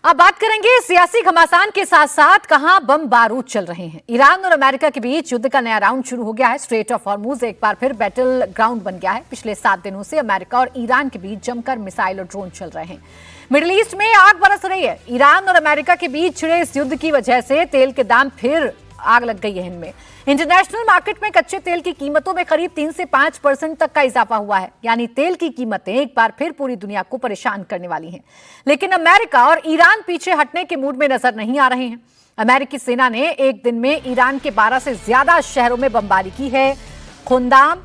अब बात करेंगे सियासी घमासान के साथ साथ कहां बम बारूद चल रहे हैं। ईरान और अमेरिका के बीच युद्ध का नया राउंड शुरू हो गया है। स्ट्रेट ऑफ हॉर्मुज एक बार फिर बैटल ग्राउंड बन गया है। पिछले 7 दिनों से अमेरिका और ईरान के बीच जमकर मिसाइल और ड्रोन चल रहे हैं। मिडिल ईस्ट में आग बरस रही है। ईरान और अमेरिका के बीच छिड़े इस युद्ध की वजह से तेल के दाम फिर आग लग गई है। इनमें इंटरनेशनल मार्केट में कच्चे तेल की कीमतों में करीब 3 से 5% तक का इजाफा हुआ है। यानी तेल की कीमतें एक बार फिर पूरी दुनिया को परेशान करने वाली हैं। लेकिन अमेरिका और ईरान पीछे हटने के मूड में नजर नहीं आ रहे हैं। अमेरिकी सेना ने एक दिन में ईरान के 12 से ज्यादा शहरों में बमबारी की है। खुंदाम,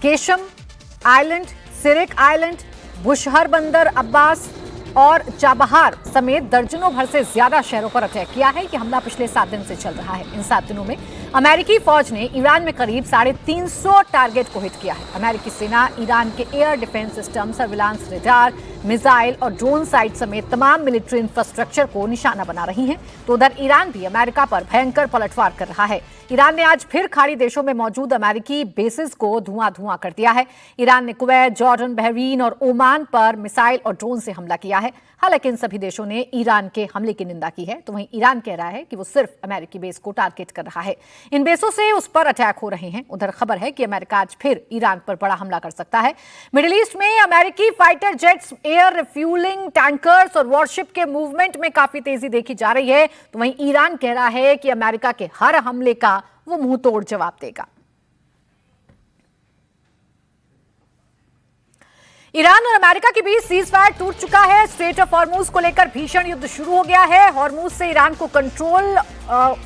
Qeshm island, Sirik island, Bushehr Bandar Abbas और चाबहार समेत दर्जनों भर से ज्यादा शहरों पर अटैक किया है। यह हमला पिछले 7 दिन से चल रहा है। इन 7 दिनों में अमेरिकी फौज ने ईरान में करीब 350 टारगेट को हिट किया है। अमेरिकी सेना ईरान के air defence system, surveillance radar, missile और ड्रोन साइट समेत तमाम मिलिट्री इंफ्रास्ट्रक्चर को निशाना बना रही है। तो उधर ईरान भी अमेरिका पर भयंकर पलटवार कर रहा है। ईरान ने आज फिर खाड़ी देशों में मौजूद अमेरिकी बेसिस को धुआं कर दिया है। ईरान ने कुवैत, जॉर्डन, बहरीन और ओमान पर मिसाइल और ड्रोन से हमला किया है। हालांकि इन सभी देशों ने ईरान के हमले की निंदा की है। तो वहीं ईरान कह रहा है कि वो सिर्फ अमेरिकी बेस को टारगेट कर रहा है। इन बेसों से उस पर अटैक हो रहे हैं। उधर खबर है कि अमेरिका आज फिर ईरान पर बड़ा हमला कर सकता है। मिडिल ईस्ट में अमेरिकी fighter jets, air refuelling tankers और वॉरशिप के मूवमेंट में काफी तेजी देखी जा रही है। तो वहीं ईरान कह रहा है कि अमेरिका के हर हमले का वो मुंह तोड़ जवाब देगा। ईरान और अमेरिका के बीच सीजफायर टूट चुका है। स्ट्रेट ऑफ हॉर्मुज को लेकर भीषण युद्ध शुरू हो गया है। हॉर्मुज से ईरान को कंट्रोल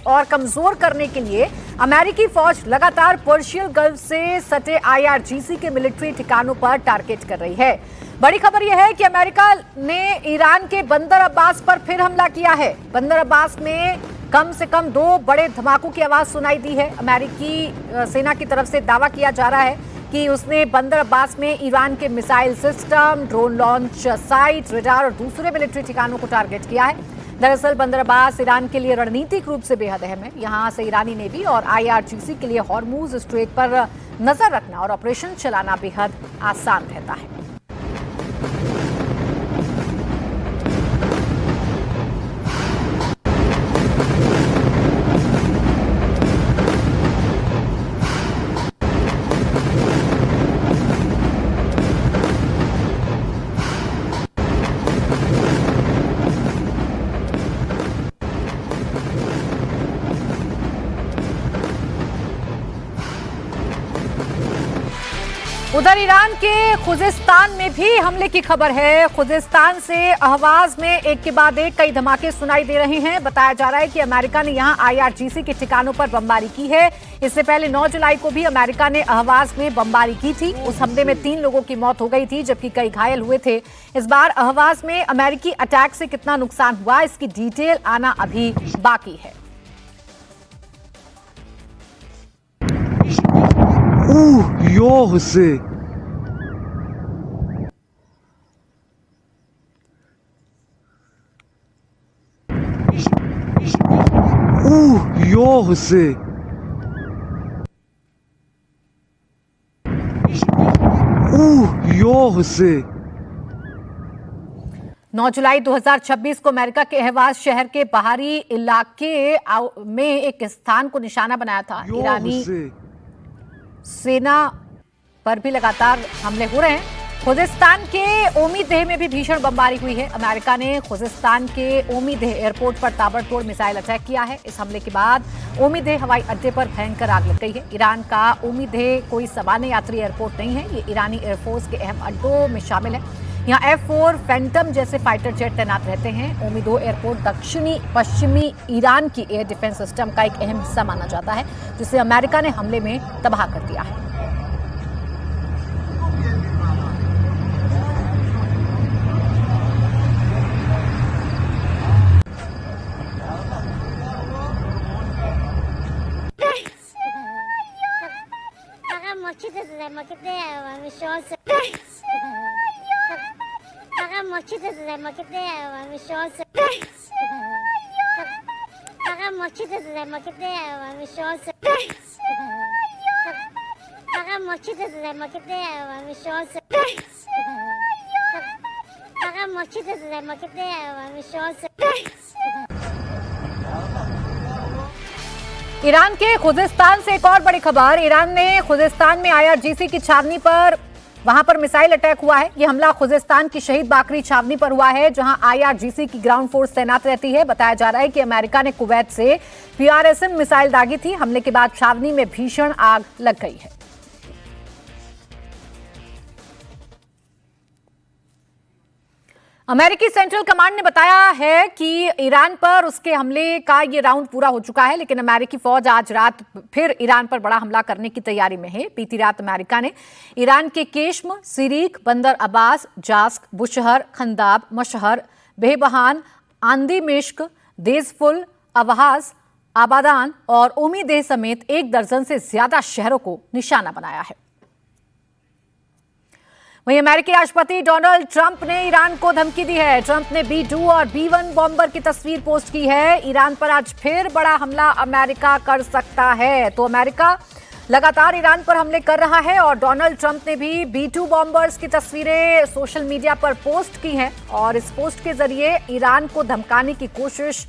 और कमजोर करने के लिए अमेरिकी फौज लगातार पर्शियन गल्फ से सटे IRGC के मिलिट्री ठिकानों पर टारगेट कर रही है। बड़ी खबर यह है कि अमेरिका ने ईरान के बंदर अब्बास पर फिर हमला किया है। बंदर अब्बास में कम से कम 2 बड़े धमाकों की आवाज सुनाई दी है। अमेरिकी सेना की तरफ से दावा किया जा रहा है कि उसने बंदर अब्बास में ईरान के missile system, drone launch site, radar और दूसरे मिलिट्री ठिकानों को टारगेट किया है। दरअसल बंदर अब्बास ईरान के लिए रणनीतिक रूप से बेहद अहम है। यहां से ईरानी नेवी और IRGC के लिए हॉर्मुज स्ट्रेट पर नजर रखना और ऑपरेशन चलाना बेहद आसान रहता है। उधर ईरान के खुजिस्तान में भी हमले की खबर है। खुजिस्तान से अहवाज में एक के बाद एक कई धमाके सुनाई दे रहे हैं। बताया जा रहा है कि अमेरिका ने यहां IRGC के ठिकानों पर बमबारी की है। इससे पहले 9 जुलाई को भी अमेरिका ने अहवाज में बमबारी की थी। उस हमले में 3 लोगों की मौत हो गई थी, जबकि कई घायल हुए थे। इस बार अहवाज में अमेरिकी अटैक से कितना नुकसान हुआ, इसकी डिटेल आना अभी बाकी है। Jose. Jose. 9 जुलाई 2026 को अमेरिका के अहवाज शहर के बाहरी इलाके में एक स्थान को निशाना बनाया था। ईरानी सेना पर भी लगातार हमले हो रहे हैं। खुजिस्तान के ओमीदेह में भी भीषण बमबारी हुई है। अमेरिका ने खुजिस्तान के ओमीदेह एयरपोर्ट पर ताबड़तोड़ मिसाइल अटैक किया है। इस हमले के बाद ओमीदेह हवाई अड्डे पर भयंकर आग लग गई है। ईरान का ओमीदेह कोई सामान्य यात्री एयरपोर्ट नहीं है। ये ईरानी एयरफोर्स के अहम अड्डों में शामिल है। यहाँ F-4 फैंटम जैसे फाइटर जेट तैनात रहते हैं। ओमीदो एयरपोर्ट दक्षिणी पश्चिमी ईरान की एयर डिफेंस सिस्टम का एक अहम हिस्सा माना जाता है, जिसे अमेरिका ने हमले में तबाह कर दिया है। ईरान के खुजिस्तान से एक और बड़ी खबर। ईरान ने खुजिस्तान में IRGC की छावनी पर वहां पर मिसाइल अटैक हुआ है। यह हमला खुजिस्तान की शहीद बाकरी छावनी पर हुआ है, जहां IRGC की ग्राउंड फोर्स तैनात रहती है। बताया जा रहा है कि अमेरिका ने कुवैत से PRSM मिसाइल दागी थी। हमले के बाद छावनी में भीषण आग लग गई है। अमेरिकी सेंट्रल कमांड ने बताया है कि ईरान पर उसके हमले का ये राउंड पूरा हो चुका है, लेकिन अमेरिकी फौज आज रात फिर ईरान पर बड़ा हमला करने की तैयारी में है। बीती रात अमेरिका ने ईरान के केश्म, सिरीक, बंदर अब्बास, जास्क, बुशहर, खंदाब, मशहर, बेहबहान, आंदी मिश्क, देजफुल, अवहाज, आबादान और उमीदेह समेत 1 दर्जन से ज्यादा शहरों को निशाना बनाया है। वहीं अमेरिकी राष्ट्रपति डोनाल्ड ट्रंप ने ईरान को धमकी दी है। ट्रंप ने B-2 और B-1 बॉम्बर की तस्वीर पोस्ट की है। ईरान पर आज फिर बड़ा हमला अमेरिका कर सकता है। तो अमेरिका लगातार ईरान पर हमले कर रहा है और डोनाल्ड ट्रंप ने भी B-2 बॉम्बर्स की तस्वीरें सोशल मीडिया पर पोस्ट की हैं और इस पोस्ट के जरिए ईरान को धमकाने की कोशिश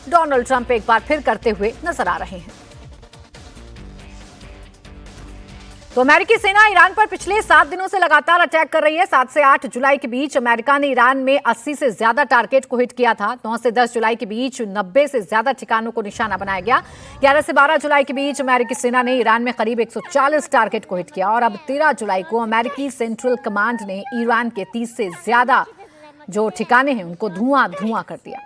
डोनाल्ड ट्रंप एक बार फिर करते हुए नजर आ रहे हैं। तो अमेरिकी सेना ईरान पर पिछले 7 दिनों से लगातार अटैक कर रही है। 7 से 8 जुलाई के बीच अमेरिका ने ईरान में 80 से ज्यादा टारगेट को हिट किया था। 9 से 10 जुलाई के बीच 90 से ज्यादा ठिकानों को निशाना बनाया गया। 11 से 12 जुलाई के बीच अमेरिकी सेना ने ईरान में करीब 140 टारगेट को हिट किया और अब 13 जुलाई को अमेरिकी सेंट्रल कमांड ने ईरान के 30 से ज्यादा जो ठिकाने हैं उनको धुआं कर दिया।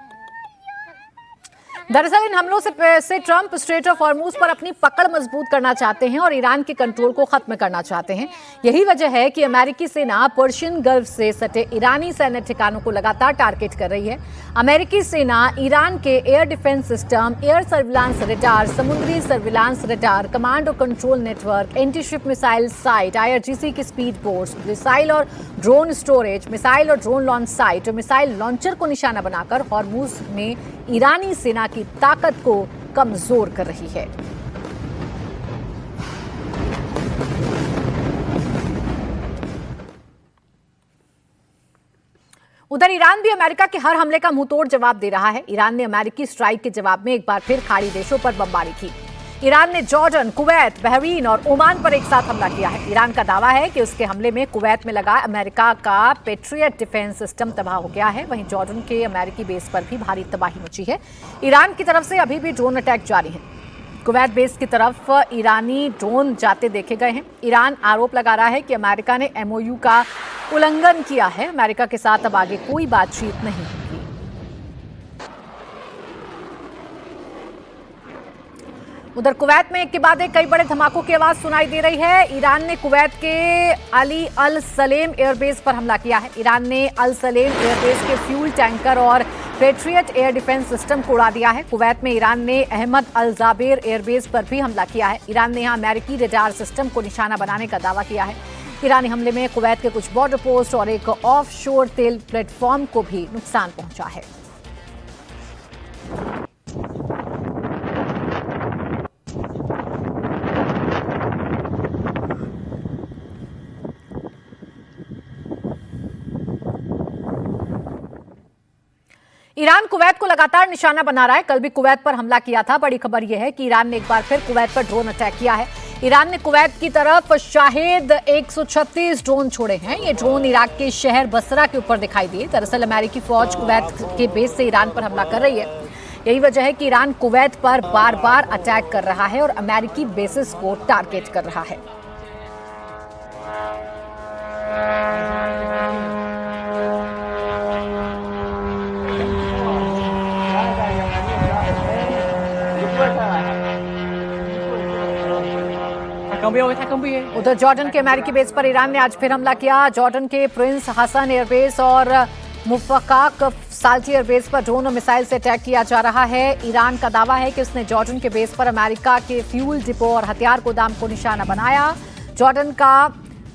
दरअसल इन हमलों से ट्रंप स्ट्रेट ऑफ हॉर्मूज पर अपनी पकड़ मजबूत करना चाहते हैं और ईरान के कंट्रोल को खत्म करना चाहते हैं। यही वजह है कि अमेरिकी सेना पर्शियन गल्फ से सटे ईरानी सैन्य ठिकानों को लगातार टारगेट कर रही है। अमेरिकी सेना ईरान के air defence system, air surveillance radar, समुद्री सर्विलांस रडार, कमांड और control network, anti ship missile site, IRGC की स्पीड बोट्स, मिसाइल और ड्रोन स्टोरेज, मिसाइल और ड्रोन लॉन्च साइट और मिसाइल लॉन्चर को निशाना बनाकर हॉर्मूज में ईरानी सेना की ताकत को कमजोर कर रही है। उधर ईरान भी अमेरिका के हर हमले का मुंहतोड़ जवाब दे रहा है। ईरान ने अमेरिकी स्ट्राइक के जवाब में एक बार फिर खाड़ी देशों पर बमबारी की। ईरान ने जॉर्डन, कुवैत, बहरीन और ओमान पर एक साथ हमला किया है। ईरान का दावा है कि उसके हमले में कुवैत में लगा अमेरिका का पेट्रियट डिफेंस सिस्टम तबाह हो गया है। वहीं जॉर्डन के अमेरिकी बेस पर भी भारी तबाही मची है। ईरान की तरफ से अभी भी ड्रोन अटैक जारी है। कुवैत बेस की तरफ ईरानी ड्रोन जाते देखे गए हैं। ईरान आरोप लगा रहा है कि अमेरिका ने MOU का उल्लंघन किया है। अमेरिका के साथ अब आगे कोई बातचीत नहीं होगी। उधर कुवैत में एक के बाद एक कई बड़े धमाकों की आवाज सुनाई दे रही है। ईरान ने कुवैत के अली अल सलेम एयरबेस पर हमला किया है। ईरान ने अल सलेम एयरबेस के फ्यूल टैंकर और पेट्रियट एयर डिफेंस सिस्टम को उड़ा दिया है। कुवैत में ईरान ने अहमद अल जाबेर एयरबेस पर भी हमला किया है। ईरान ने यहां अमेरिकी रडार सिस्टम को निशाना बनाने का दावा किया है। ईरानी हमले में कुवैत के कुछ बॉर्डर पोस्ट और एक ऑफ शोर तेल प्लेटफॉर्म को भी नुकसान पहुंचा है। ईरान कुवैत को लगातार निशाना बना रहा है। कल भी कुवैत पर हमला किया था। बड़ी खबर यह है कि ईरान ने एक बार फिर कुवैत पर ड्रोन अटैक किया है। ईरान ने कुवैत की तरफ शाहिद 136 ड्रोन छोड़े हैं। ये ड्रोन इराक के शहर बसरा के ऊपर दिखाई दिए। दरअसल अमेरिकी फौज कुवैत के बेस से ईरान पर हमला कर रही है। यही वजह है कि ईरान कुवैत पर बार बार अटैक कर रहा है और अमेरिकी बेसिस को टारगेट कर रहा है। उधर जॉर्डन के अमेरिकी बेस पर ईरान ने आज फिर हमला किया। जॉर्डन के प्रिंस हसन एयरबेस और मुफक्काक साल्टी एयरबेस पर ड्रोन और मिसाइल से अटैक किया जा रहा है। ईरान का दावा है कि उसने जॉर्डन के बेस पर अमेरिका के फ्यूल डिपो और हथियार गोदाम को निशाना बनाया। जॉर्डन का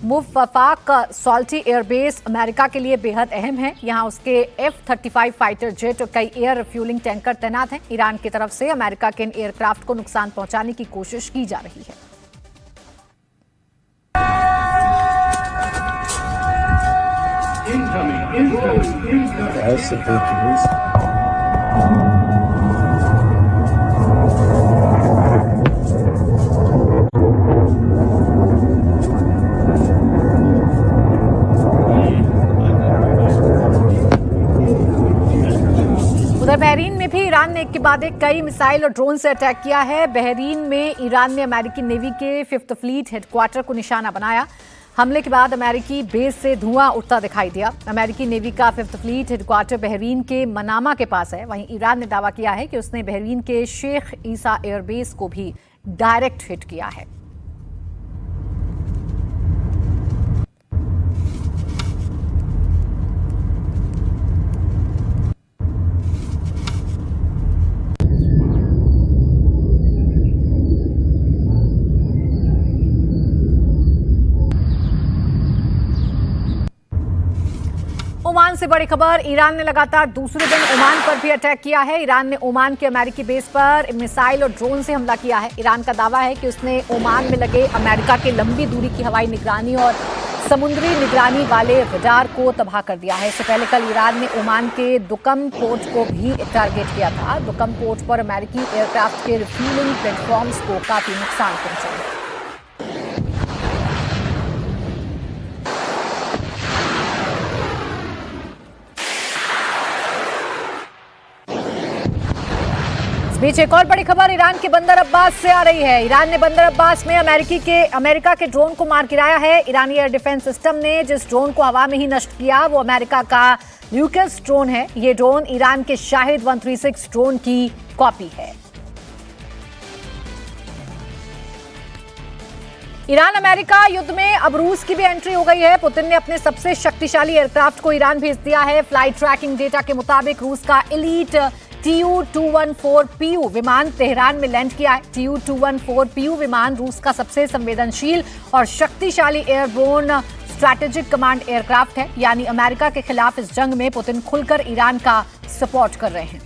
मुफक्काक साल्टी एयरबेस अमेरिका के लिए बेहद अहम है। यहां उसके F-35 फाइटर जेट और कई एयर रिफ्यूलिंग टैंकर तैनात हैं। ईरान की तरफ से अमेरिका के इन एयरक्राफ्ट को नुकसान पहुंचाने की कोशिश की जा रही है। Incoming As the Portuguese. उधर बहरीन में भी ईरान ने एक के बाद एक कई मिसाइल और ड्रोन से अटैक किया है। बहरीन में ईरान ने अमेरिकी नेवी के 5th फ्लीट हेडक्वार्टर को निशाना बनाया। हमले के बाद अमेरिकी बेस से धुआं उठता दिखाई दिया। अमेरिकी नेवी का 5th फ्लीट हेडक्वार्टर बहरीन के मनामा के पास है। वहीं ईरान ने दावा किया है कि उसने बहरीन के शेख ईसा एयरबेस को भी डायरेक्ट हिट किया है। ओमान से बड़ी खबर, ईरान ने लगातार दूसरे दिन ओमान पर भी अटैक किया है। ईरान ने ओमान के अमेरिकी बेस पर मिसाइल और ड्रोन से हमला किया है। ईरान का दावा है कि उसने ओमान में लगे अमेरिका के लंबी दूरी की हवाई निगरानी और समुद्री निगरानी वाले रडार को तबाह कर दिया है। इससे पहले कल ईरान ने ओमान के दुकम पोर्ट को भी टारगेट किया था। दुकम पोर्ट पर अमेरिकी एयरक्राफ्ट के रिफ्यूलिंग प्लेटफॉर्म्स को काफी नुकसान पहुंचा है। इस बीच एक और बड़ी खबर ईरान के बंदर अब्बास से आ रही है। ईरान ने बंदर अब्बास में अमेरिका के ड्रोन को मार गिराया है। ईरानी एयर डिफेंस सिस्टम ने जिस ड्रोन को हवा में ही नष्ट किया वो अमेरिका का ल्यूकस ड्रोन है। ये ड्रोन ईरान के शाहिद 136 ड्रोन की कॉपी है। ईरान अमेरिका युद्ध में अब रूस की भी एंट्री हो गई है। पुतिन ने अपने सबसे शक्तिशाली एयरक्राफ्ट को ईरान भेज दिया है। फ्लाइट ट्रैकिंग डेटा के मुताबिक रूस का एलीट Tu-214PU विमान तेहरान में लैंड किया है। Tu-214PU विमान रूस का सबसे संवेदनशील और शक्तिशाली एयरबोर्न स्ट्रैटेजिक कमांड एयरक्राफ्ट है। यानी अमेरिका के खिलाफ इस जंग में पुतिन खुलकर ईरान का सपोर्ट कर रहे हैं।